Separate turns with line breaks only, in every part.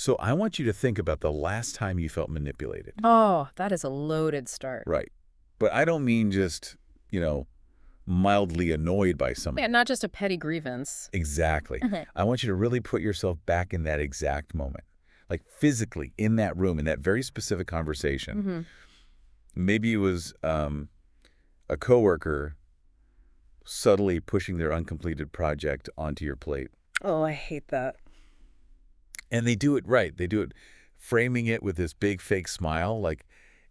So I want you to think about the last time you felt manipulated.
Oh, that is a loaded start.
Right. But I don't mean just, mildly annoyed by
Yeah,
someone.
not just a petty grievance.
Exactly.
Mhm.
I want you to really put yourself back in that exact moment. Like physically in that room, in that very specific conversation.
Mm-hmm.
Maybe it was a coworker subtly pushing their uncompleted project onto your plate.
Oh, I hate that.
And they do it right. They do it framing it with this big fake smile, like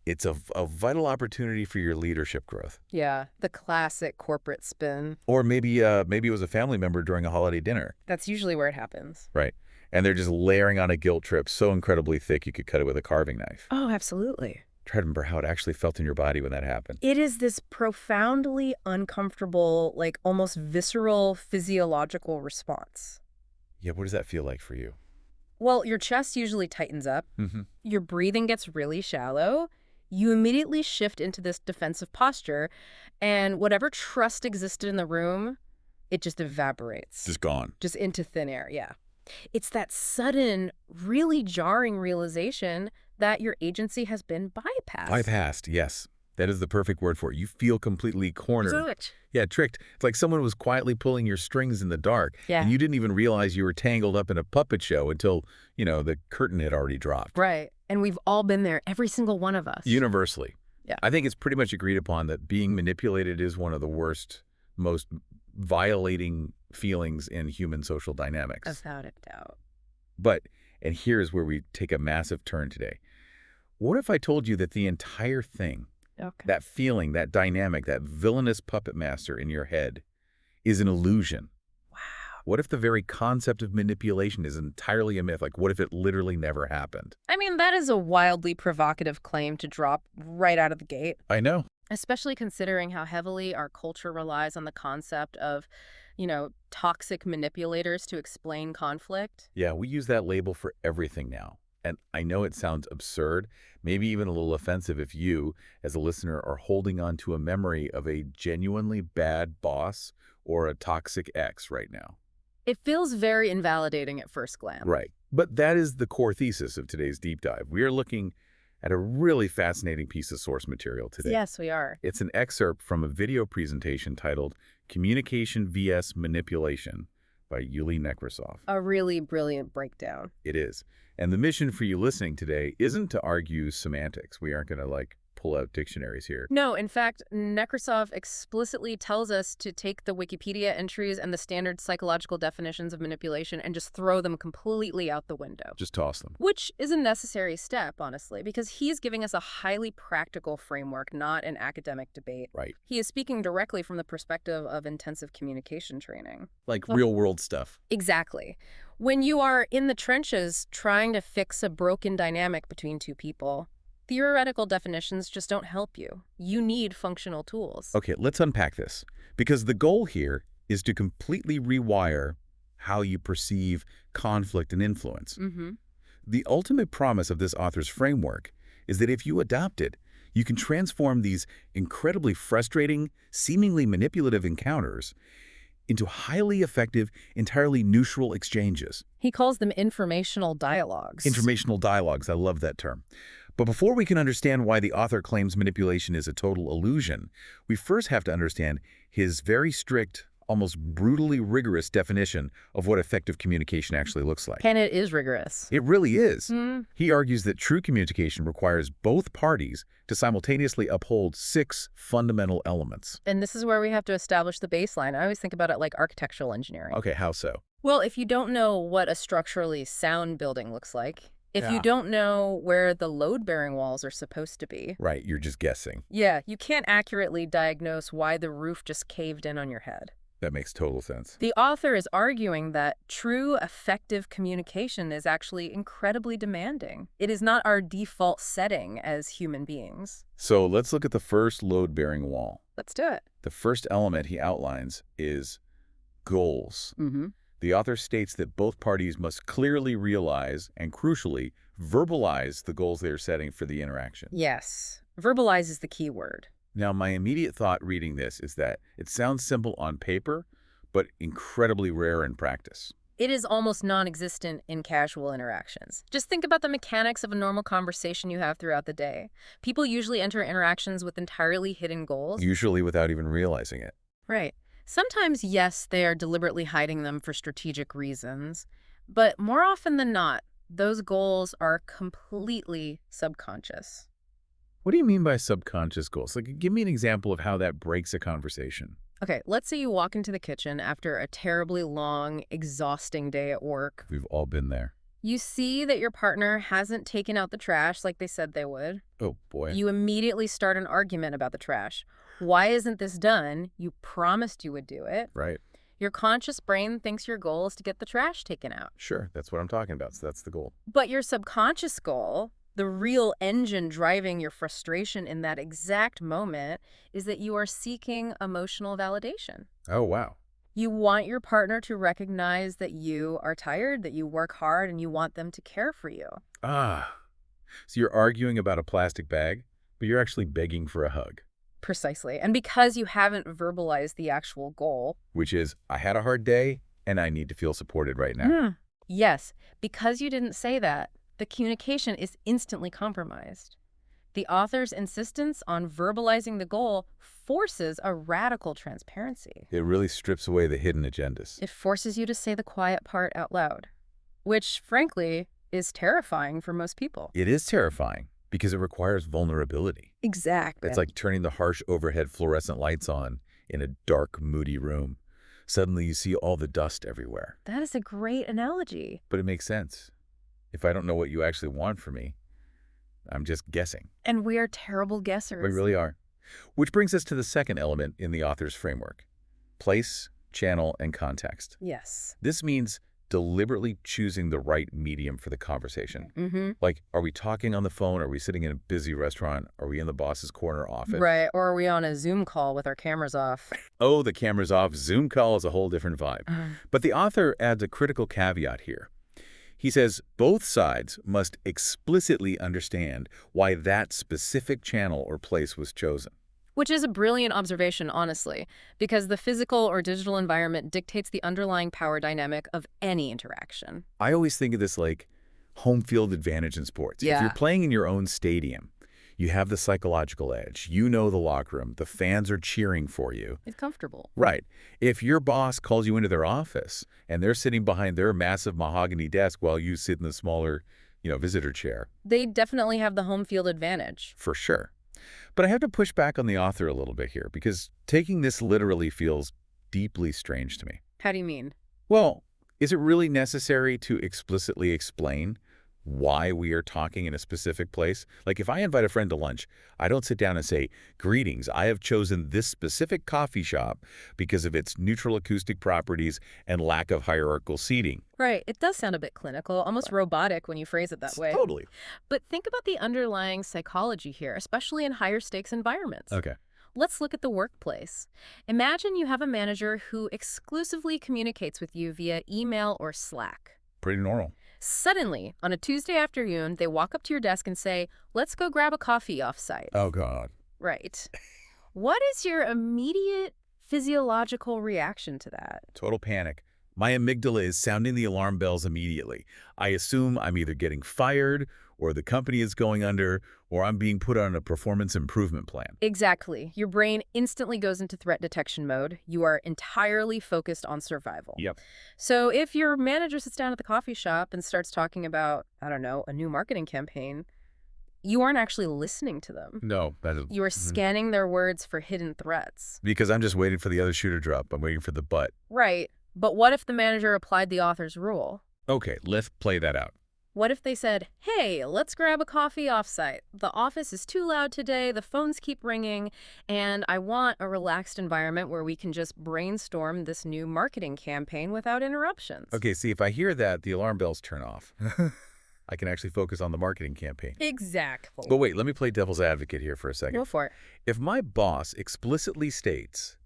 it's a vital opportunity for your leadership growth.
Yeah, the classic corporate spin.
Or maybe it was a family member during a holiday dinner.
That's usually where it happens.
Right. And they're just layering on a guilt trip so incredibly thick you could cut it with a carving knife.
Oh, absolutely.
Try to remember how it actually felt in your body when that happened.
It is this profoundly uncomfortable, like almost visceral physiological response.
Yeah, what does that feel like for you?
Well, your chest usually tightens up.
Mm-hmm.
Your breathing gets really shallow. You immediately shift into this defensive posture, and whatever trust existed in the room, it just evaporates.
Just gone.
Just into thin air, yeah. It's that sudden, really jarring realization that your agency has been bypassed.
Bypassed, yes. That is the perfect word for it. You feel completely cornered.
Tricked.
Yeah, tricked. It's like someone was quietly pulling your strings in the dark.
Yeah.
And you didn't even realize you were tangled up in a puppet show until, the curtain had already dropped.
Right. And we've all been there, every single one of us.
Universally.
Yeah.
I think it's pretty much agreed upon that being manipulated is one of the worst, most violating feelings in human social dynamics.
Without a doubt.
But, and here's where we take a massive turn today. What if I told you that the entire thing,
Okay.
that feeling, that dynamic, that villainous puppet master in your head is an illusion?
Wow.
What if the very concept of manipulation is entirely a myth? Like, what if it literally never happened?
I mean, that is a wildly provocative claim to drop right out of the gate,
I know.
especially considering how heavily our culture relies on the concept of, toxic manipulators to explain conflict.
Yeah, we use that label for everything now. And I know it sounds absurd, maybe even a little offensive if you, as a listener, are holding on to a memory of a genuinely bad boss or a toxic ex right now.
It feels very invalidating at first glance.
Right. But that is the core thesis of today's deep dive. We are looking at a really fascinating piece of source material today.
Yes, we are.
It's an excerpt from a video presentation titled Communication vs. Manipulation by Yuli Nekrasov.
A really brilliant breakdown.
It is. And the mission for you listening today isn't to argue semantics. We aren't going to pull out dictionaries here.
No, in fact, Nekrasov explicitly tells us to take the Wikipedia entries and the standard psychological definitions of manipulation and just throw them completely out the window.
Just toss them.
Which is a necessary step, honestly, because he's giving us a highly practical framework, not an academic debate.
Right.
He is speaking directly from the perspective of intensive communication training.
Like real world stuff.
Exactly. When you are in the trenches trying to fix a broken dynamic between two people, theoretical definitions just don't help you. You need functional tools.
Okay, let's unpack this. Because the goal here is to completely rewire how you perceive conflict and influence.
Mm-hmm.
The ultimate promise of this author's framework is that if you adopt it, you can transform these incredibly frustrating, seemingly manipulative encounters into highly effective, entirely neutral exchanges.
He calls them informational dialogues.
Informational dialogues, I love that term. But before we can understand why the author claims manipulation is a total illusion, we first have to understand his very strict, almost brutally rigorous definition of what effective communication actually looks like.
And it is rigorous.
It really is.
Mm.
He argues that true communication requires both parties to simultaneously uphold 6 fundamental elements.
And this is where we have to establish the baseline. I always think about it like architectural engineering.
Okay, how so?
Well, if you don't know what a structurally sound building looks like, if
Yeah.
you don't know where the load-bearing walls are supposed to be,
Right, you're just guessing.
yeah, you can't accurately diagnose why the roof just caved in on your head.
That makes total sense.
The author is arguing that true effective communication is actually incredibly demanding. It is not our default setting as human beings.
So let's look at the first load-bearing wall.
Let's do it.
The first element he outlines is goals.
Mm-hmm.
The author states that both parties must clearly realize and, crucially, verbalize the goals they are setting for the interaction.
Yes. Verbalize is the key word.
Now, my immediate thought reading this is that it sounds simple on paper, but incredibly rare in practice.
It is almost non-existent in casual interactions. Just think about the mechanics of a normal conversation you have throughout the day. People usually enter interactions with entirely hidden goals.
Usually without even realizing it.
Right. Sometimes, yes, they are deliberately hiding them for strategic reasons. But more often than not, those goals are completely subconscious.
What do you mean by subconscious goals? Like, give me an example of how that breaks a conversation.
Okay, let's say you walk into the kitchen after a terribly long, exhausting day at work.
We've all been there.
You see that your partner hasn't taken out the trash like they said they would.
Oh, boy.
You immediately start an argument about the trash. Why isn't this done? You promised you would do it.
Right.
Your conscious brain thinks your goal is to get the trash taken out.
Sure, that's what I'm talking about. So that's the goal.
But your subconscious goal, the real engine driving your frustration in that exact moment, is that you are seeking emotional validation.
Oh, wow.
You want your partner to recognize that you are tired, that you work hard, and you want them to care for you.
Ah. So you're arguing about a plastic bag, but you're actually begging for a hug.
Precisely. And because you haven't verbalized the actual goal.
Which is, I had a hard day, and I need to feel supported right now.
Yes, because you didn't say that, the communication is instantly compromised. The author's insistence on verbalizing the goal forces a radical transparency.
It really strips away the hidden agendas.
It forces you to say the quiet part out loud, which, frankly, is terrifying for most people.
It is terrifying because it requires vulnerability.
Exactly.
It's like turning the harsh overhead fluorescent lights on in a dark, moody room. Suddenly you see all the dust everywhere.
That is a great analogy.
But it makes sense. If I don't know what you actually want from me, I'm just guessing.
And we are terrible guessers.
We really are. Which brings us to the second element in the author's framework: place, channel, and context.
Yes.
This means deliberately choosing the right medium for the conversation. Like, are we talking on the phone? Are we sitting in a busy restaurant? Are we in the boss's corner office?
Right, or are we on a Zoom call with our cameras off?
Oh, the camera's off. Zoom call is a whole different vibe. But the author adds a critical caveat here. He says both sides must explicitly understand why that specific channel or place was chosen.
Which is a brilliant observation, honestly, because the physical or digital environment dictates the underlying power dynamic of any interaction.
I always think of this like home field advantage in sports.
Yeah.
If you're playing in your own stadium, you have the psychological edge. You know the locker room. The fans are cheering for you.
It's comfortable.
Right. If your boss calls you into their office and they're sitting behind their massive mahogany desk while you sit in the smaller, visitor chair.
They definitely have the home field advantage.
For sure. But I have to push back on the author a little bit here because taking this literally feels deeply strange to me.
How do you mean?
Well, is it really necessary to explicitly explain why we are talking in a specific place? Like if I invite a friend to lunch, I don't sit down and say, "Greetings, I have chosen this specific coffee shop because of its neutral acoustic properties and lack of hierarchical seating."
Right. It does sound a bit clinical, almost robotic when you phrase it that way.
Totally.
But think about the underlying psychology here, especially in higher stakes environments.
Okay.
Let's look at the workplace. Imagine you have a manager who exclusively communicates with you via email or Slack.
Pretty normal.
Suddenly, on a Tuesday afternoon, they walk up to your desk and say, "Let's go grab a coffee off-site."
Oh, God.
Right. What is your immediate physiological reaction to that?
Total panic. My amygdala is sounding the alarm bells immediately. I assume I'm either getting fired or the company is going under or I'm being put on a performance improvement plan.
Exactly. Your brain instantly goes into threat detection mode. You are entirely focused on survival.
Yep.
So if your manager sits down at the coffee shop and starts talking about, I don't know, a new marketing campaign, you aren't actually listening to them.
No, that is...
You are scanning their words for hidden threats.
Because I'm just waiting for the other shoe to drop. I'm waiting for the but.
Right. But what if the manager applied the author's rule?
Okay, let's play that out.
What if they said, "Hey, let's grab a coffee off-site. The office is too loud today, the phones keep ringing, and I want a relaxed environment where we can just brainstorm this new marketing campaign without interruptions."
Okay, see, if I hear that, the alarm bells turn off. I can actually focus on the marketing campaign.
Exactly.
But wait, let me play devil's advocate here for a second.
Go for it.
If my boss explicitly states,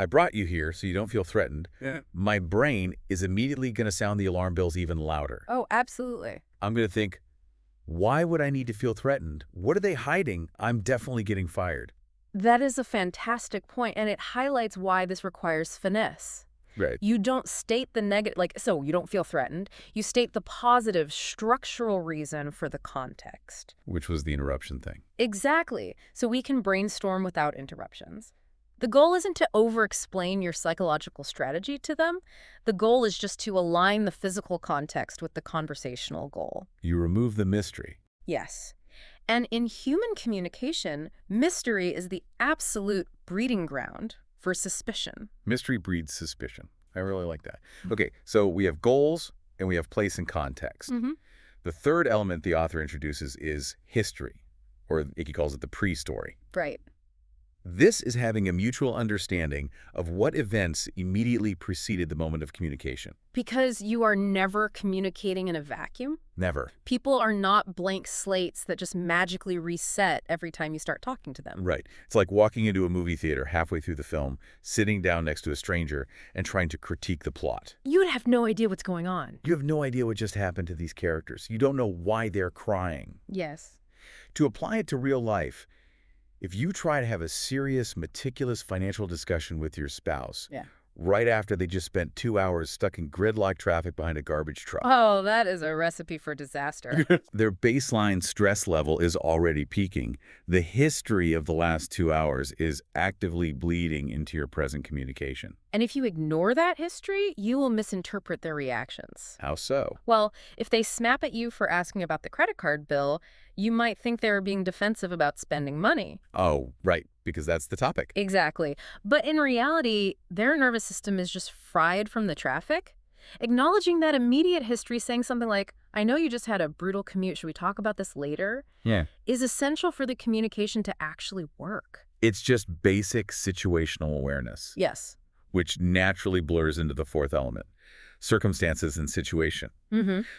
"I brought you here so you don't feel threatened," my brain is immediately going to sound the alarm bells even louder.
Oh, absolutely.
I'm going to think, why would I need to feel threatened? What are they hiding? I'm definitely getting fired.
That is a fantastic point, and it highlights why this requires finesse.
Right.
You don't state the negative, like, so you don't feel threatened. You state the positive structural reason for the context.
Which was the interruption thing.
Exactly. So we can brainstorm without interruptions. The goal isn't to over-explain your psychological strategy to them. The goal is just to align the physical context with the conversational goal.
You remove the mystery.
Yes. And in human communication, mystery is the absolute breeding ground for suspicion.
Mystery breeds suspicion. I really like that. Okay, so we have goals and we have place and context. The third element the author introduces is history, or he calls it the pre-story.
Right.
This is having a mutual understanding of what events immediately preceded the moment of communication.
Because you are never communicating in a vacuum.
Never.
People are not blank slates that just magically reset every time you start talking to them.
Right. It's like walking into a movie theater halfway through the film, sitting down next to a stranger, and trying to critique the plot.
You'd have no idea what's going on.
You have no idea what just happened to these characters. You don't know why they're crying.
Yes.
To apply it to real life, if you try to have a serious, meticulous financial discussion with your spouse, right after they just spent 2 hours stuck in gridlock traffic behind a garbage truck,
Oh, that is a recipe for disaster.
their baseline stress level is already peaking. The history of the last 2 hours is actively bleeding into your present communication.
And if you ignore that history, you will misinterpret their reactions.
How so?
Well, if they snap at you for asking about the credit card bill, you might think they were being defensive about spending money.
Oh, right, because that's the topic.
Exactly. But in reality, their nervous system is just fried from the traffic. Acknowledging that immediate history, saying something like, I know you just had a brutal commute, should we talk about this later? Is essential for the communication to actually work.
It's just basic situational awareness.
Yes.
Which naturally blurs into the fourth element, circumstances and situation.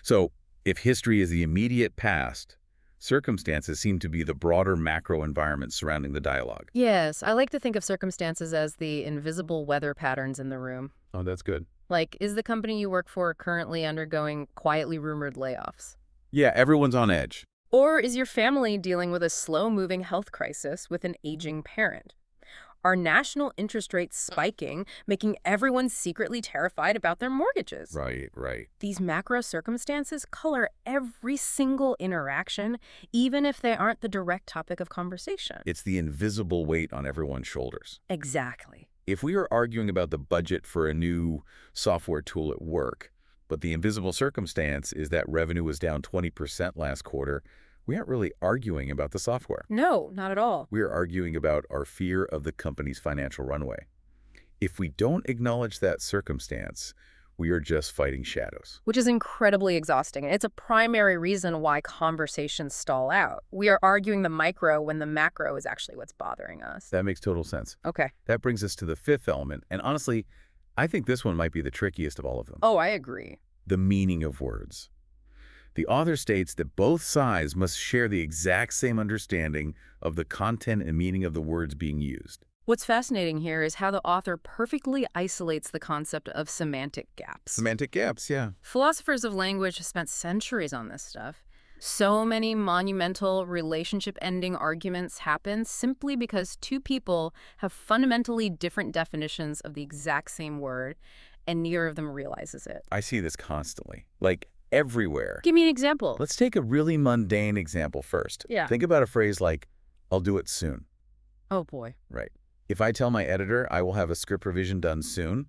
So if history is the immediate past, circumstances seem to be the broader macro environment surrounding the dialogue.
Yes, I like to think of circumstances as the invisible weather patterns in the room.
Oh, that's good.
Like, is the company you work for currently undergoing quietly rumored layoffs?
Yeah, everyone's on edge.
Or is your family dealing with a slow-moving health crisis with an aging parent? Are national interest rates spiking, making everyone secretly terrified about their mortgages?
Right.
These macro circumstances color every single interaction, even if they aren't the direct topic of conversation.
It's the invisible weight on everyone's shoulders.
Exactly.
If we are arguing about the budget for a new software tool at work, but the invisible circumstance is that revenue was down 20% last quarter, we aren't really arguing about the software.
No, not at all.
We're arguing about our fear of the company's financial runway. If we don't acknowledge that circumstance, we are just fighting shadows.
Which is incredibly exhausting. It's a primary reason why conversations stall out. We are arguing the micro when the macro is actually what's bothering us.
That makes total sense.
Okay.
That brings us to the fifth element, and honestly, I think this one might be the trickiest of all of them.
Oh, I agree.
The meaning of words. The author states that both sides must share the exact same understanding of the content and meaning of the words being used.
What's fascinating here is how the author perfectly isolates the concept of semantic gaps.
Semantic gaps, yeah.
Philosophers of language have spent centuries on this stuff. So many monumental relationship-ending arguments happen simply because two people have fundamentally different definitions of the exact same word, and neither of them realizes it.
I see this constantly, like everywhere.
Give me an example.
Let's take a really mundane example first.
Yeah.
Think about a phrase like, I'll do it soon.
Oh, boy.
Right. If I tell my editor I will have a script revision done soon,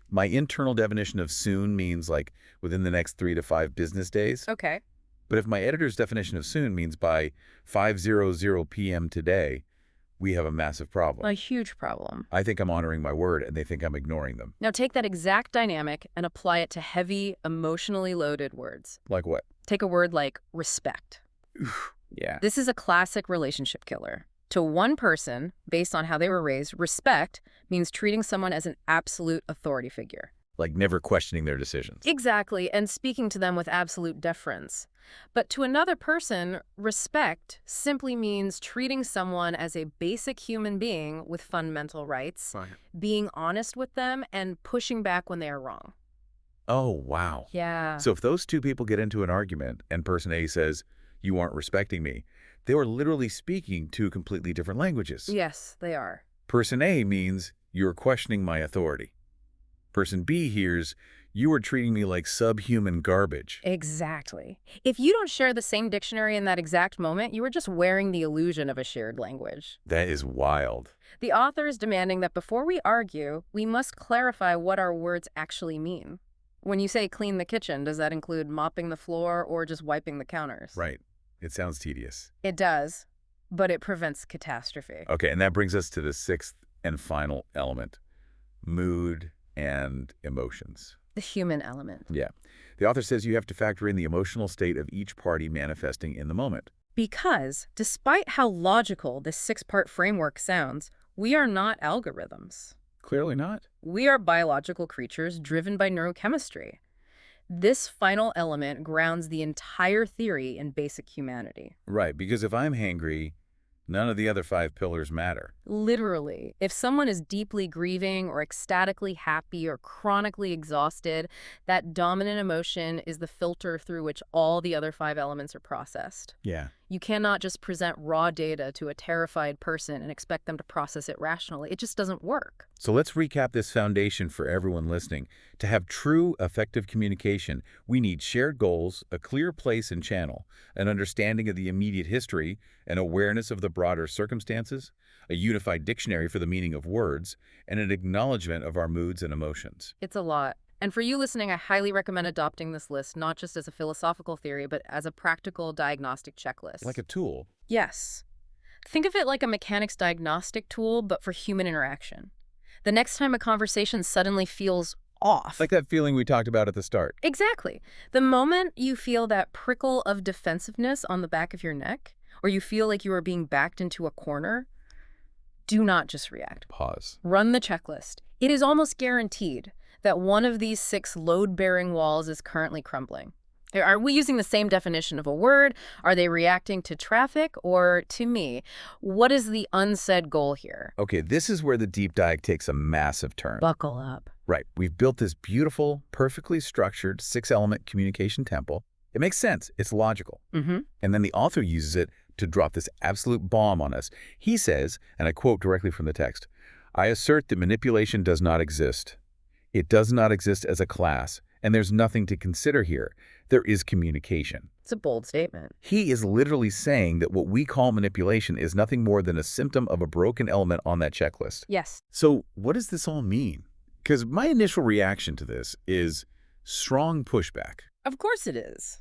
my internal definition of soon means like within the next 3 to 5 business days.
Okay.
But if my editor's definition of soon means by 5:00 p.m. today, we have a massive problem.
A huge problem.
I think I'm honoring my word, and they think I'm ignoring them.
Now take that exact dynamic and apply it to heavy, emotionally loaded words.
Like what?
Take a word like respect.
Yeah.
This is a classic relationship killer. To one person, based on how they were raised, respect means treating someone as an absolute authority figure.
Like never questioning their decisions.
Exactly, and speaking to them with absolute deference. But to another person, respect simply means treating someone as a basic human being with fundamental rights, being honest with them, and pushing back when they are wrong.
Oh, wow.
Yeah.
So if those two people get into an argument and person A says, you aren't respecting me, they were literally speaking two completely different languages.
Yes, they are.
Person A means you're questioning my authority. Person B hears, "You are treating me like subhuman garbage."
Exactly. If you don't share the same dictionary in that exact moment, you are just wearing the illusion of a shared language.
That is wild.
The author is demanding that before we argue, we must clarify what our words actually mean. When you say clean the kitchen, does that include mopping the floor or just wiping the counters?
Right. It sounds tedious.
It does, but it prevents catastrophe.
Okay, and that brings us to the sixth and final element, mood and emotions.
The human element.
Yeah. The author says you have to factor in the emotional state of each party manifesting in the moment.
Because, despite how logical this six-part framework sounds, we are not algorithms.
Clearly not.
We are biological creatures driven by neurochemistry. This final element grounds the entire theory in basic humanity.
Right, because if I'm hangry, none of the other 5 pillars matter.
Literally, if someone is deeply grieving or ecstatically happy or chronically exhausted, that dominant emotion is the filter through which all the other 5 elements are processed.
Yeah.
You cannot just present raw data to a terrified person and expect them to process it rationally. It just doesn't work.
So let's recap this foundation for everyone listening. To have true, effective communication, we need shared goals, a clear place and channel, an understanding of the immediate history, an awareness of the broader circumstances, a unified dictionary for the meaning of words, and an acknowledgement of our moods and emotions.
It's a lot. And for you listening, I highly recommend adopting this list, not just as a philosophical theory, but as a practical diagnostic checklist.
Like a tool.
Yes. Think of it like a mechanic's diagnostic tool, but for human interaction. The next time a conversation suddenly feels off.
Like that feeling we talked about at the start.
Exactly. The moment you feel that prickle of defensiveness on the back of your neck, or you feel like you are being backed into a corner, do not just react.
Pause.
Run the checklist. It is almost guaranteed that one of these 6 load-bearing walls is currently crumbling. Are we using the same definition of a word? Are they reacting to traffic or to me? What is the unsaid goal here?
Okay, this is where the deep dive takes a massive turn.
Buckle up.
Right. We've built this beautiful, perfectly structured 6-element communication temple. It makes sense. It's logical. And then the author uses it to drop this absolute bomb on us. He says, and I quote directly from the text, "I assert that manipulation does not exist. It does not exist as a class, and there's nothing to consider here. There is communication."
It's a bold statement.
He is literally saying that what we call manipulation is nothing more than a symptom of a broken element on that checklist.
Yes.
So what does this all mean? Because my initial reaction to this is strong pushback.
Of course it is.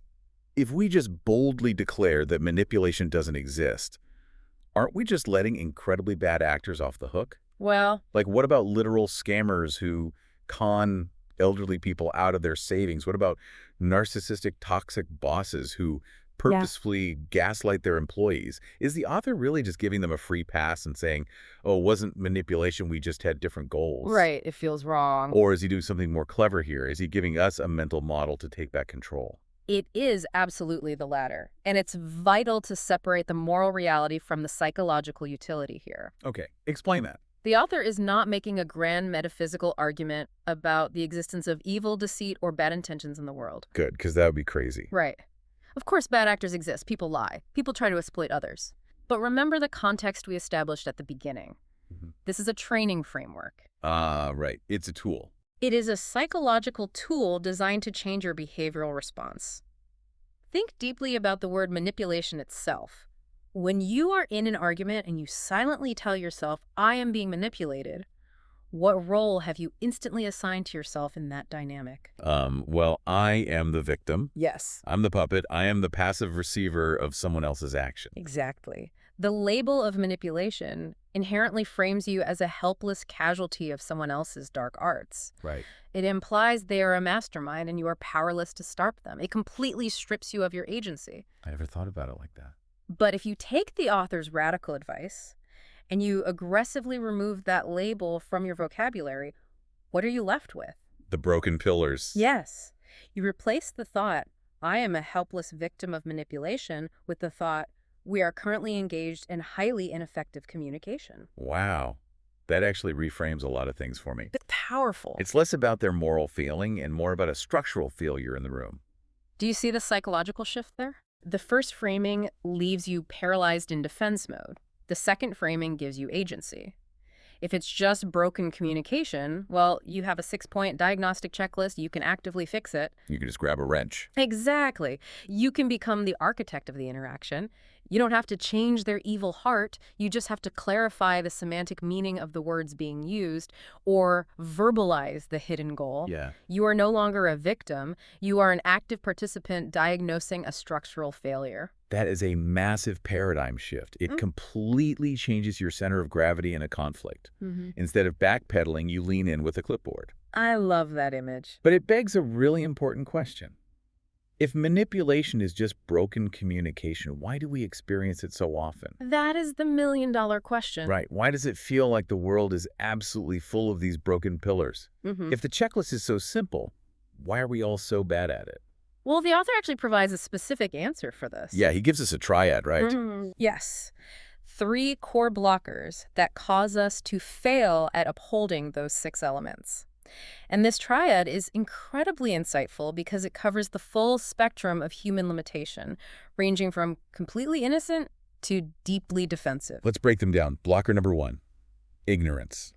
If we just boldly declare that manipulation doesn't exist, aren't we just letting incredibly bad actors off the hook?
Well,
Like, what about literal scammers who con elderly people out of their savings? What about narcissistic, toxic bosses who purposefully gaslight their employees? Is the author really just giving them a free pass and saying, oh, it wasn't manipulation, we just had different goals?
right, it feels wrong.
Or is he doing something more clever here? Is he giving us a mental model to take back control?
It is absolutely the latter, and it's vital to separate the moral reality from the psychological utility here.
Okay, explain that.
The author is not making a grand metaphysical argument about the existence of evil, deceit, or bad intentions in the world.
Good, because that would be crazy.
Right. Of course, bad actors exist. People lie. People try to exploit others. But remember the context we established at the beginning. This is a training framework.
Right. It's a tool.
It is a psychological tool designed to change your behavioral response. Think deeply about the word manipulation itself. When you are in an argument and you silently tell yourself, I am being manipulated, what role have you instantly assigned to yourself in that dynamic?
Well, I am the victim.
Yes.
I'm the puppet. I am the passive receiver of someone else's action.
Exactly. The label of manipulation inherently frames you as a helpless casualty of someone else's dark arts.
Right.
It implies they are a mastermind and you are powerless to stop them. It completely strips you of your agency.
I never thought about it like that.
But if you take the author's radical advice and you aggressively remove that label from your vocabulary, what are you left with?
The broken pillars.
Yes. You replace the thought, I am a helpless victim of manipulation, with the thought, we are currently engaged in highly ineffective communication.
Wow. That actually reframes a lot of things for me.
But powerful.
It's less about their moral feeling and more about a structural failure in the room.
Do you see the psychological shift there? The first framing leaves you paralyzed in defense mode. The second framing gives you agency. If it's just broken communication, well, you have a 6-point diagnostic checklist. You can actively fix it.
You can just grab a wrench.
Exactly. You can become the architect of the interaction. You don't have to change their evil heart. You just have to clarify the semantic meaning of the words being used or verbalize the hidden goal.
Yeah.
You are no longer a victim. You are an active participant diagnosing a structural failure.
That is a massive paradigm shift. It completely changes your center of gravity in a conflict. Instead of backpedaling, you lean in with a clipboard.
I love that image.
But it begs a really important question. If manipulation is just broken communication, why do we experience it so often?
That is the million-dollar question.
Right. Why does it feel like the world is absolutely full of these broken pillars? If the checklist is so simple, why are we all so bad at it?
Well, the author actually provides a specific answer for this.
Yeah, he gives us a triad, right?
Yes. 3 core blockers that cause us to fail at upholding those 6 elements. And this triad is incredibly insightful because it covers the full spectrum of human limitation, ranging from completely innocent to deeply defensive.
Let's break them down. Blocker number 1, ignorance.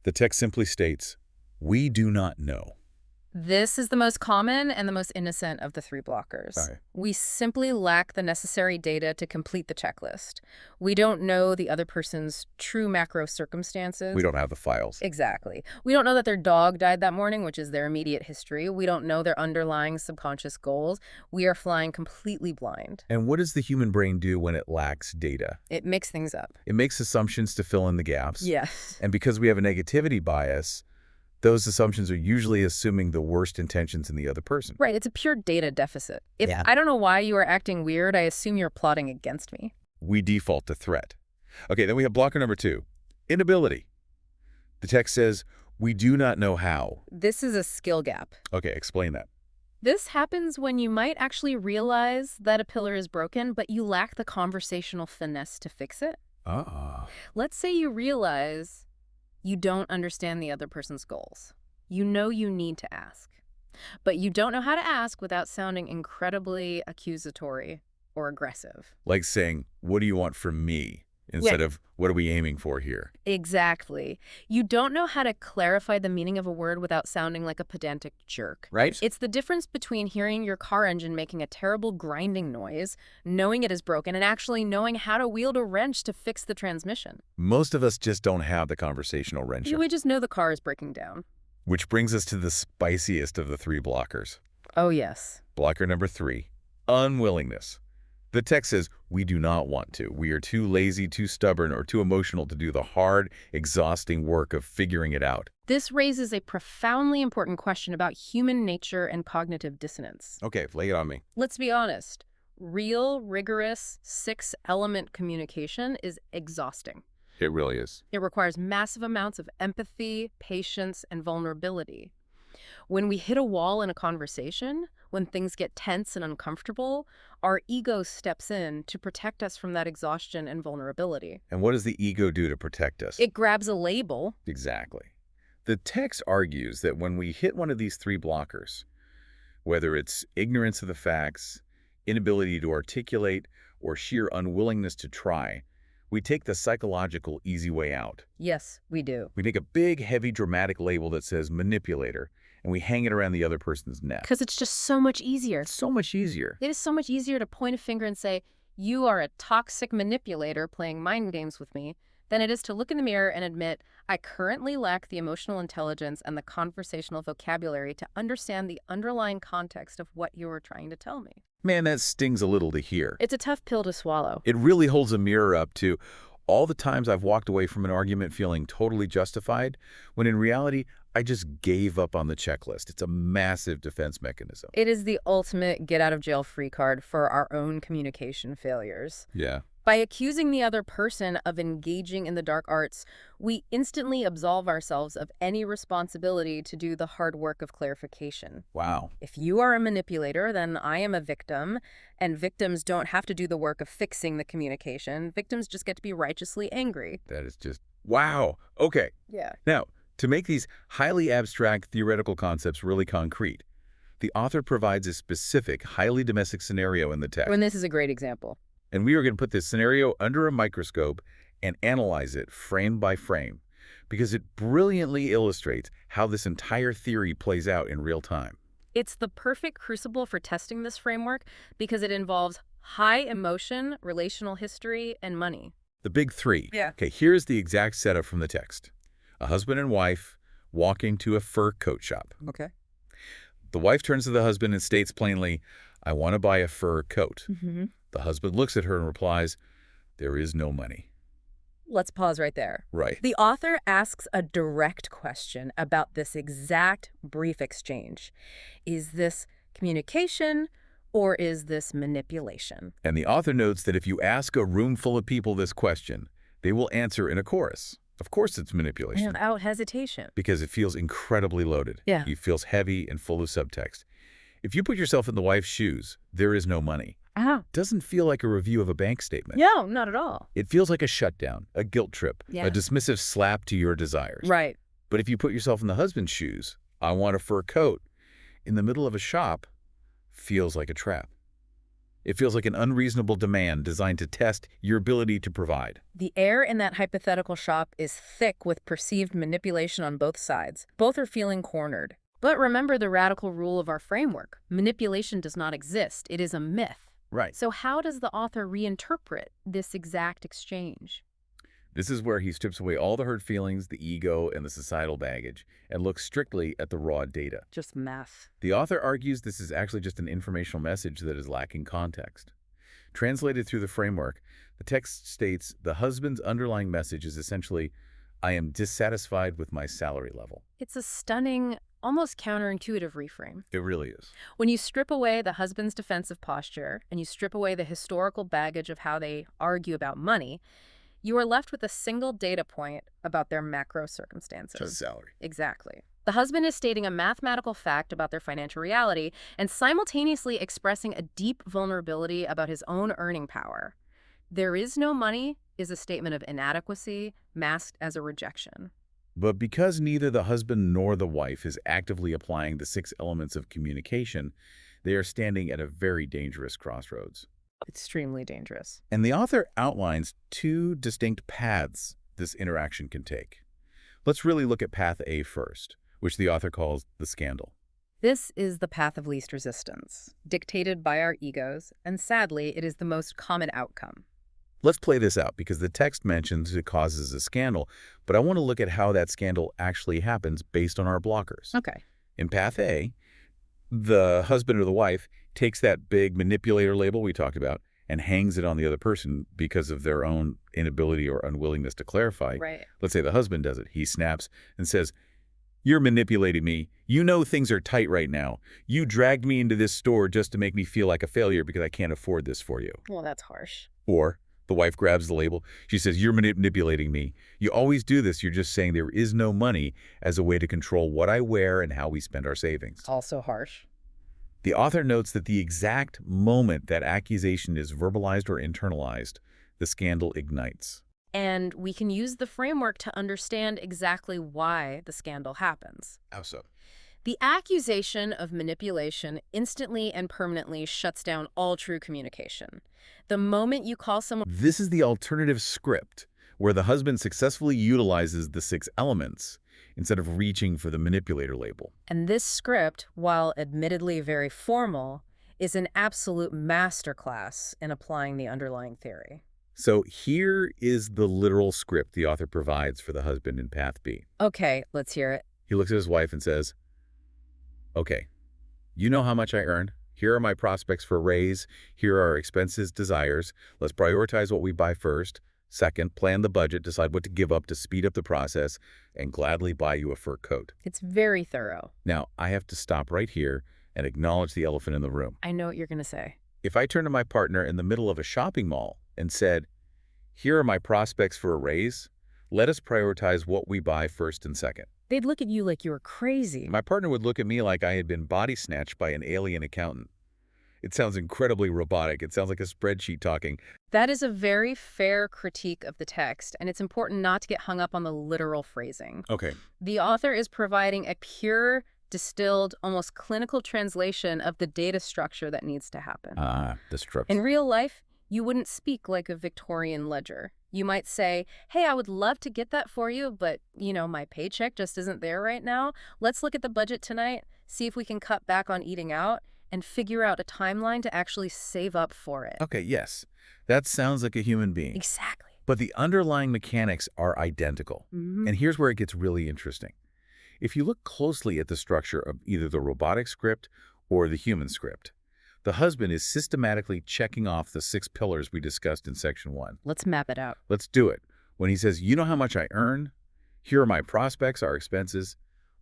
The text simply states, "We do not know."
This is the most common and the most innocent of the 3 blockers.
All right.
We simply lack the necessary data to complete the checklist. We don't know the other person's true macro circumstances.
We don't have the files.
Exactly. We don't know that their dog died that morning, which is their immediate history. We don't know their underlying subconscious goals. We are flying completely blind.
And what does the human brain do when it lacks data?
It mixes things up.
It makes assumptions to fill in the gaps.
Yes.
And because we have a negativity bias, those assumptions are usually assuming the worst intentions in the other person.
Right. It's a pure data deficit. If I don't know why you are acting weird, I assume you're plotting against me.
We default to threat. Okay, then we have blocker number 2, inability. The text says, "We do not know how."
This is a skill gap.
Okay, explain that.
This happens when you might actually realize that a pillar is broken, but you lack the conversational finesse to fix it. Let's say you realize you don't understand the other person's goals. You know you need to ask, but you don't know how to ask without sounding incredibly accusatory or aggressive.
Like saying, "What do you want from me?" instead of, "What are we aiming for here?"
Exactly. You don't know how to clarify the meaning of a word without sounding like a pedantic jerk.
Right?
It's the difference between hearing your car engine making a terrible grinding noise, knowing it is broken, and actually knowing how to wield a wrench to fix the transmission.
Most of us just don't have the conversational wrench.
We just know the car is breaking down.
Which brings us to the spiciest of the 3 blockers.
Oh, yes.
Blocker number 3, unwillingness. The text says, "We do not want to. We are too lazy, too stubborn, or too emotional to do the hard, exhausting work of figuring it out."
This raises a profoundly important question about human nature and cognitive dissonance.
Okay, lay it on me.
Let's be honest. Real, rigorous, 6-element communication is exhausting.
It really is.
It requires massive amounts of empathy, patience, and vulnerability. When we hit a wall in a conversation, when things get tense and uncomfortable, our ego steps in to protect us from that exhaustion and vulnerability.
And what does the ego do to protect us?
It grabs a label.
Exactly. The text argues that when we hit one of these 3 blockers, whether it's ignorance of the facts, inability to articulate, or sheer unwillingness to try, we take the psychological easy way out.
Yes, we do.
We make a big, heavy, dramatic label that says manipulator, and we hang it around the other person's neck.
Because it's just so much easier.
It's so much easier.
It is so much easier to point a finger and say, "You are a toxic manipulator playing mind games with me," than it is to look in the mirror and admit, "I currently lack the emotional intelligence and the conversational vocabulary to understand the underlying context of what you are trying to tell me."
Man, that stings a little to hear.
It's a tough pill to swallow.
It really holds a mirror up to all the times I've walked away from an argument feeling totally justified, when in reality, I just gave up on the checklist. It's a massive defense mechanism.
It is the ultimate get-out-of-jail-free card for our own communication failures.
Yeah.
By accusing the other person of engaging in the dark arts, we instantly absolve ourselves of any responsibility to do the hard work of clarification.
Wow.
If you are a manipulator, then I am a victim, and victims don't have to do the work of fixing the communication. Victims just get to be righteously angry.
That is just, wow. Okay.
Yeah.
Now, to make these highly abstract theoretical concepts really concrete, the author provides a specific, highly domestic scenario in the text.
And this is a great example.
And we are going to put this scenario under a microscope and analyze it frame by frame, because it brilliantly illustrates how this entire theory plays out in real time.
It's the perfect crucible for testing this framework because it involves high emotion, relational history, and money.
The big three.
Yeah.
Okay, here's the exact setup from the text. A husband and wife walking to a fur coat shop.
Okay.
The wife turns to the husband and states plainly, "I want to buy a fur coat."
Mm-hmm.
The husband looks at her and replies, "There is no money."
Let's pause right there.
Right.
The author asks a direct question about this exact brief exchange. Is this communication or is this manipulation?
And the author notes that if you ask a room full of people this question, they will answer in a chorus. Of course it's manipulation.
Without hesitation.
Because it feels incredibly loaded.
Yeah.
It feels heavy and full of subtext. If you put yourself in the wife's shoes, there is no money. Doesn't feel like a review of a bank statement.
No, not at all.
It feels like a shutdown, a guilt trip,
Yeah.
a dismissive slap to your desires.
Right.
But if you put yourself in the husband's shoes, "I want a fur coat," in the middle of a shop, feels like a trap. It feels like an unreasonable demand designed to test your ability to provide.
The air in that hypothetical shop is thick with perceived manipulation on both sides. Both are feeling cornered. But remember the radical rule of our framework. Manipulation does not exist. It is a myth.
Right.
So how does the author reinterpret this exact exchange?
This is where he strips away all the hurt feelings, the ego, and the societal baggage, and looks strictly at the raw data.
Just math.
The author argues this is actually just an informational message that is lacking context. Translated through the framework, the text states the husband's underlying message is essentially, "I am dissatisfied with my salary level."
It's a stunning, almost counterintuitive reframe.
It really is.
When you strip away the husband's defensive posture and you strip away the historical baggage of how they argue about money, you are left with a single data point about their macro circumstances.
Just salary.
Exactly. The husband is stating a mathematical fact about their financial reality and simultaneously expressing a deep vulnerability about his own earning power. There is no money is a statement of inadequacy masked as a rejection.
But because neither the husband nor the wife is actively applying the 6 elements of communication, they are standing at a very dangerous crossroads.
Extremely dangerous.
And the author outlines 2 distinct paths this interaction can take. Let's really look at path A first, which the author calls the scandal.
This is the path of least resistance, dictated by our egos, and sadly, it is the most common outcome.
Let's play this out because the text mentions it causes a scandal, but I want to look at how that scandal actually happens based on our blockers.
Okay.
In path A, the husband or the wife takes that big manipulator label we talked about and hangs it on the other person because of their own inability or unwillingness to clarify.
Right.
Let's say the husband does it. He snaps and says, "You're manipulating me. You know things are tight right now. You dragged me into this store just to make me feel like a failure because I can't afford this for you."
Well, that's harsh.
Or the wife grabs the label. She says, "You're manipulating me. You always do this. You're just saying there is no money as a way to control what I wear and how we spend our savings."
Also harsh.
The author notes that the exact moment that accusation is verbalized or internalized, the scandal ignites.
And we can use the framework to understand exactly why the scandal happens.
How so?
The accusation of manipulation instantly and permanently shuts down all true communication. The moment you call someone...
This is the alternative script, where the husband successfully utilizes the 6 elements instead of reaching for the manipulator label.
And this script, while admittedly very formal, is an absolute masterclass in applying the underlying theory.
So here is the literal script the author provides for the husband in path B.
Okay, let's hear it.
He looks at his wife and says, "Okay, you know how much I earn. Here are my prospects for a raise. Here are our expenses, desires. Let's prioritize what we buy first. Second, plan the budget, decide what to give up to speed up the process, and gladly buy you a fur coat."
It's very thorough.
Now, I have to stop right here and acknowledge the elephant in the room.
I know what you're going to say.
If I turned to my partner in the middle of a shopping mall and said, "Here are my prospects for a raise. Let us prioritize what we buy first and second."
They'd look at you like you were crazy.
My partner would look at me like I had been body snatched by an alien accountant. It sounds incredibly robotic. It sounds like a spreadsheet talking.
That is a very fair critique of the text, and it's important not to get hung up on the literal phrasing.
Okay.
The author is providing a pure, distilled, almost clinical translation of the data structure that needs to happen.
The structure.
In real life, you wouldn't speak like a Victorian ledger. You might say, hey, I would love to get that for you, but, my paycheck just isn't there right now. Let's look at the budget tonight, see if we can cut back on eating out, and figure out a timeline to actually save up for it.
Okay, yes. That sounds like a human being.
Exactly.
But the underlying mechanics are identical. And here's where it gets really interesting. If you look closely at the structure of either the robotic script or the human script, the husband is systematically checking off the 6 pillars we discussed in Section 1.
Let's map it out.
Let's do it. When he says, you know how much I earn? Here are my prospects, our expenses.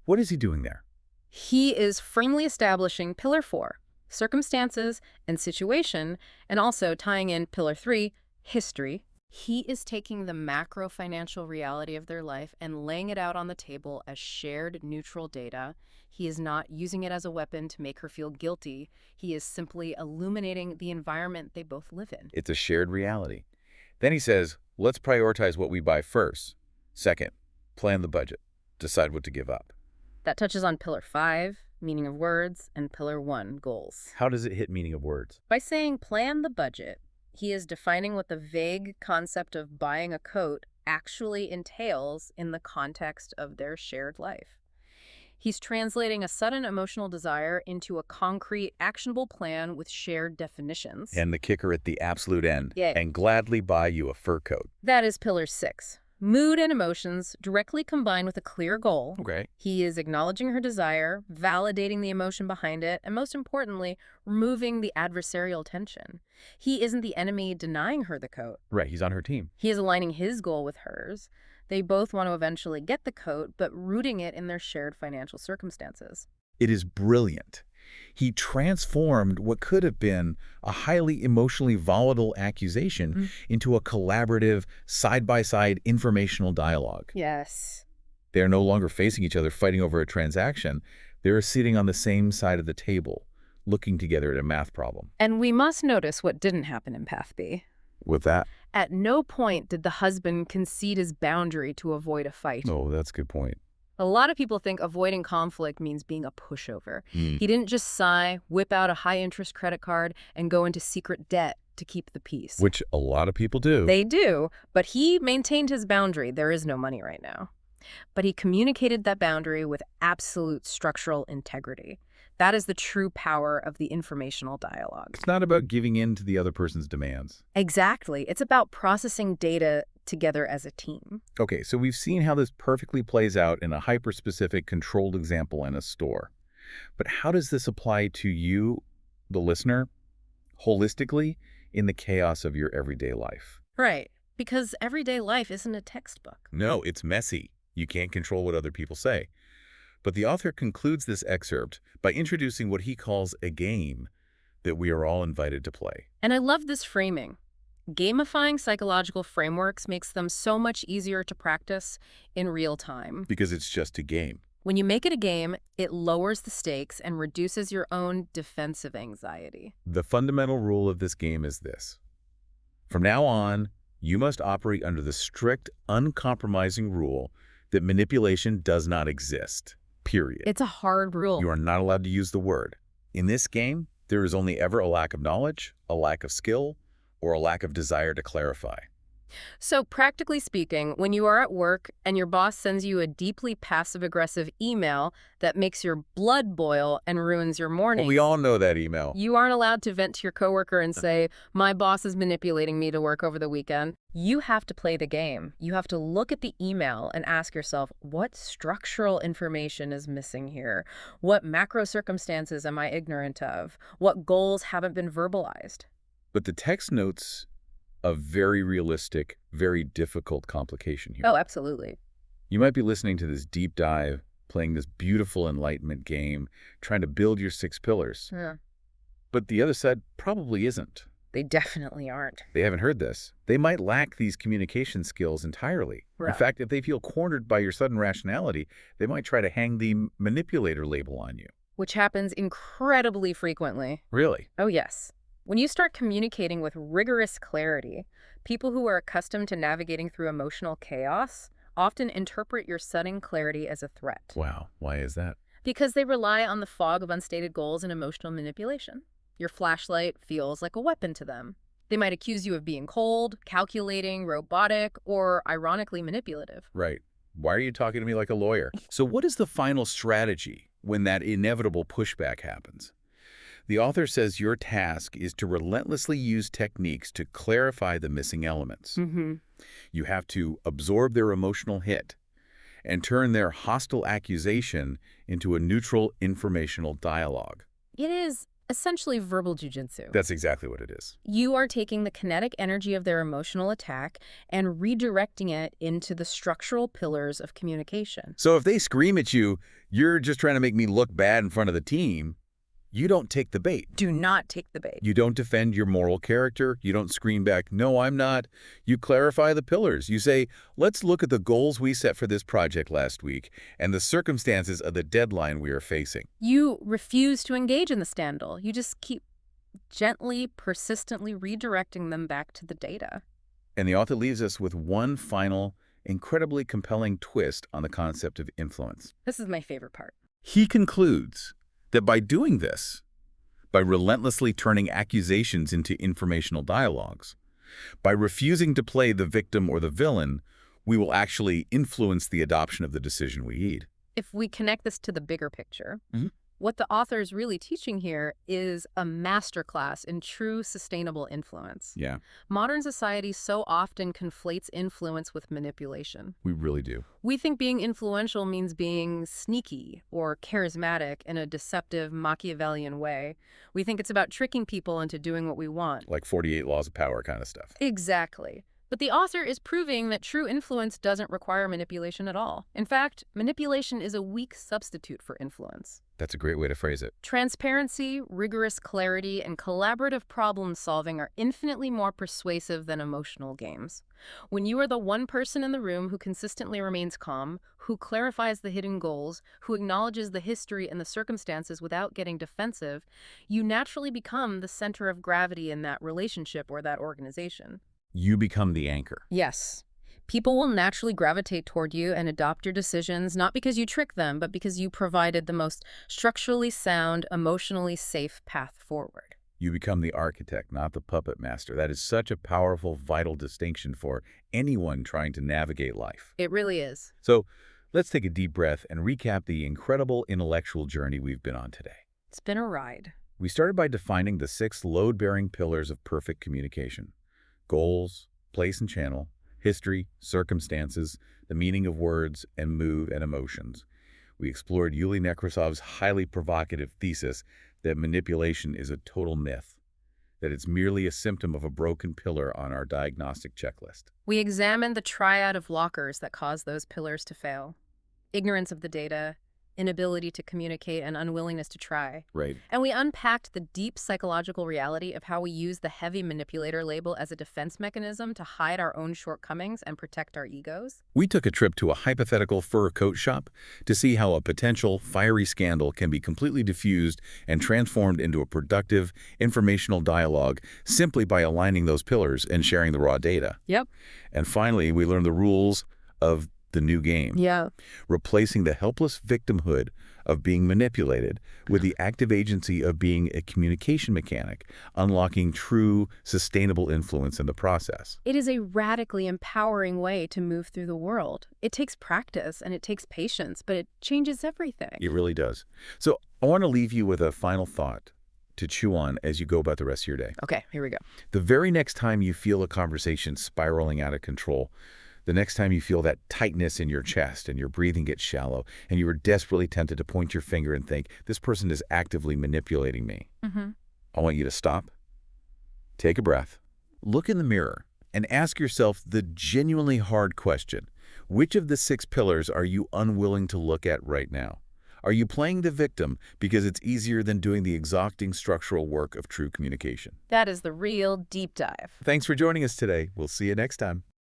What is he doing there?
He is firmly establishing Pillar 4, circumstances and situation, and also tying in Pillar 3, history. He is taking the macro financial reality of their life and laying it out on the table as shared neutral data. He is not using it as a weapon to make her feel guilty. He is simply illuminating the environment they both live in.
It's a shared reality. Then he says, let's prioritize what we buy first. Second, plan the budget. Decide what to give up.
That touches on Pillar 5, meaning of words, and Pillar 1, goals.
How does it hit meaning of words?
By saying plan the budget, he is defining what the vague concept of buying a coat actually entails in the context of their shared life. He's translating a sudden emotional desire into a concrete, actionable plan with shared definitions.
And the kicker at the absolute end.
Yay.
And gladly buy you a fur coat.
That is Pillar 6. Mood and emotions directly combined with a clear goal.
Okay.
He is acknowledging her desire, validating the emotion behind it, and most importantly, removing the adversarial tension. He isn't the enemy denying her the coat.
Right, he's on her team.
He is aligning his goal with hers. They both want to eventually get the coat, but rooting it in their shared financial circumstances.
It is brilliant. He transformed what could have been a highly emotionally volatile accusation into a collaborative, side-by-side informational dialogue.
Yes.
They are no longer facing each other fighting over a transaction. They are sitting on the same side of the table, looking together at a math problem.
And we must notice what didn't happen in Path B.
With that?
At no point did the husband concede his boundary to avoid a fight.
Oh, that's a good point.
A lot of people think avoiding conflict means being a pushover. He didn't just sigh, whip out a high-interest credit card, and go into secret debt to keep the peace.
Which a lot of people do.
They do, but he maintained his boundary. There is no money right now. But he communicated that boundary with absolute structural integrity. That is the true power of the informational dialogue.
It's not about giving in to the other person's demands.
Exactly. It's about processing data together as a team.
Okay, so we've seen how this perfectly plays out in a hyper-specific controlled example in a store. But how does this apply to you, the listener, holistically in the chaos of your everyday life?
Right. Because everyday life isn't a textbook.
No, it's messy. You can't control what other people say. But the author concludes this excerpt by introducing what he calls a game that we are all invited to play.
And I love this framing. Gamifying psychological frameworks makes them so much easier to practice in real time.
Because it's just a game.
When you make it a game, it lowers the stakes and reduces your own defensive anxiety.
The fundamental rule of this game is this. From now on, you must operate under the strict, uncompromising rule that manipulation does not exist. Period.
It's a hard rule.
You are not allowed to use the word. In this game, there is only ever a lack of knowledge, a lack of skill, or a lack of desire to clarify.
So practically speaking, when you are at work and your boss sends you a deeply passive-aggressive email that makes your blood boil and ruins your morning,
Well, we all know that email.
you aren't allowed to vent to your coworker and say, my boss is manipulating me to work over the weekend. You have to play the game. You have to look at the email and ask yourself, what structural information is missing here? What macro circumstances am I ignorant of? What goals haven't been verbalized?
But the text notes a very realistic, very difficult complication here.
Oh, absolutely.
You might be listening to this deep dive, playing this beautiful enlightenment game, trying to build your 6 pillars.
Yeah.
But the other side probably isn't.
They definitely aren't.
They haven't heard this. They might lack these communication skills entirely.
Right.
In fact, if they feel cornered by your sudden rationality, they might try to hang the manipulator label on you.
Which happens incredibly frequently.
Really?
Oh, yes. When you start communicating with rigorous clarity, people who are accustomed to navigating through emotional chaos often interpret your sudden clarity as a threat.
Wow. Why is that?
Because they rely on the fog of unstated goals and emotional manipulation. Your flashlight feels like a weapon to them. They might accuse you of being cold, calculating, robotic, or ironically manipulative.
Right. Why are you talking to me like a lawyer? So what is the final strategy when that inevitable pushback happens? The author says your task is to relentlessly use techniques to clarify the missing elements. You have to absorb their emotional hit and turn their hostile accusation into a neutral informational dialogue.
It is essentially verbal jujitsu.
That's exactly what it is.
You are taking the kinetic energy of their emotional attack and redirecting it into the structural pillars of communication.
So if they scream at you, you're just trying to make me look bad in front of the team, you don't take the bait.
Do not take the bait.
You don't defend your moral character. You don't scream back, no, I'm not. You clarify the pillars. You say, let's look at the goals we set for this project last week and the circumstances of the deadline we are facing.
You refuse to engage in the scandal. You just keep gently, persistently redirecting them back to the data.
And the author leaves us with one final, incredibly compelling twist on the concept of influence.
This is my favorite part.
He concludes that by doing this, by relentlessly turning accusations into informational dialogues, by refusing to play the victim or the villain, we will actually influence the adoption of the decision we need.
If we connect this to the bigger picture, what the author is really teaching here is a masterclass in true sustainable influence.
Yeah,
Modern society so often conflates influence with manipulation.
we really do.
We think being influential means being sneaky or charismatic in a deceptive Machiavellian way. We think it's about tricking people into doing what we want.
Like 48 laws of power kind of stuff.
Exactly. But the author is proving that true influence doesn't require manipulation at all. In fact, manipulation is a weak substitute for influence.
That's a great way to phrase it.
Transparency, rigorous clarity, and collaborative problem solving are infinitely more persuasive than emotional games. When you are the one person in the room who consistently remains calm, who clarifies the hidden goals, who acknowledges the history and the circumstances without getting defensive, you naturally become the center of gravity in that relationship or that organization.
You become the anchor.
Yes. People will naturally gravitate toward you and adopt your decisions, not because you tricked them, but because you provided the most structurally sound, emotionally safe path forward.
You become the architect, not the puppet master. That is such a powerful, vital distinction for anyone trying to navigate life.
It really is.
So let's take a deep breath and recap the incredible intellectual journey we've been on today.
It's been a ride.
We started by defining the 6 load-bearing pillars of perfect communication: goals, place and channel, history, circumstances, the meaning of words, and mood and emotions. We explored Yuli Nekrasov's highly provocative thesis that manipulation is a total myth, that it's merely a symptom of a broken pillar on our diagnostic checklist.
We examined the triad of blockers that cause those pillars to fail: ignorance of the data, inability to communicate, and unwillingness to try.
Right.
And we unpacked the deep psychological reality of how we use the heavy manipulator label as a defense mechanism to hide our own shortcomings and protect our egos.
We took a trip to a hypothetical fur coat shop to see how a potential fiery scandal can be completely diffused and transformed into a productive, informational dialogue simply by aligning those pillars and sharing the raw data.
Yep.
And finally, we learned the rules of the new game.
Yeah.
Replacing the helpless victimhood of being manipulated with the active agency of being a communication mechanic, unlocking true, sustainable influence in the process.
It is a radically empowering way to move through the world. It takes practice and it takes patience, but it changes everything.
It really does. So I want to leave you with a final thought to chew on as you go about the rest of your day.
Okay, here we go.
The very next time you feel a conversation spiraling out of control, the next time you feel that tightness in your chest and your breathing gets shallow and you are desperately tempted to point your finger and think, this person is actively manipulating me, I want you to stop, take a breath, look in the mirror, and ask yourself the genuinely hard question: which of the 6 pillars are you unwilling to look at right now? Are you playing the victim because it's easier than doing the exhausting structural work of true communication?
That is the real deep dive.
Thanks for joining us today. We'll see you next time.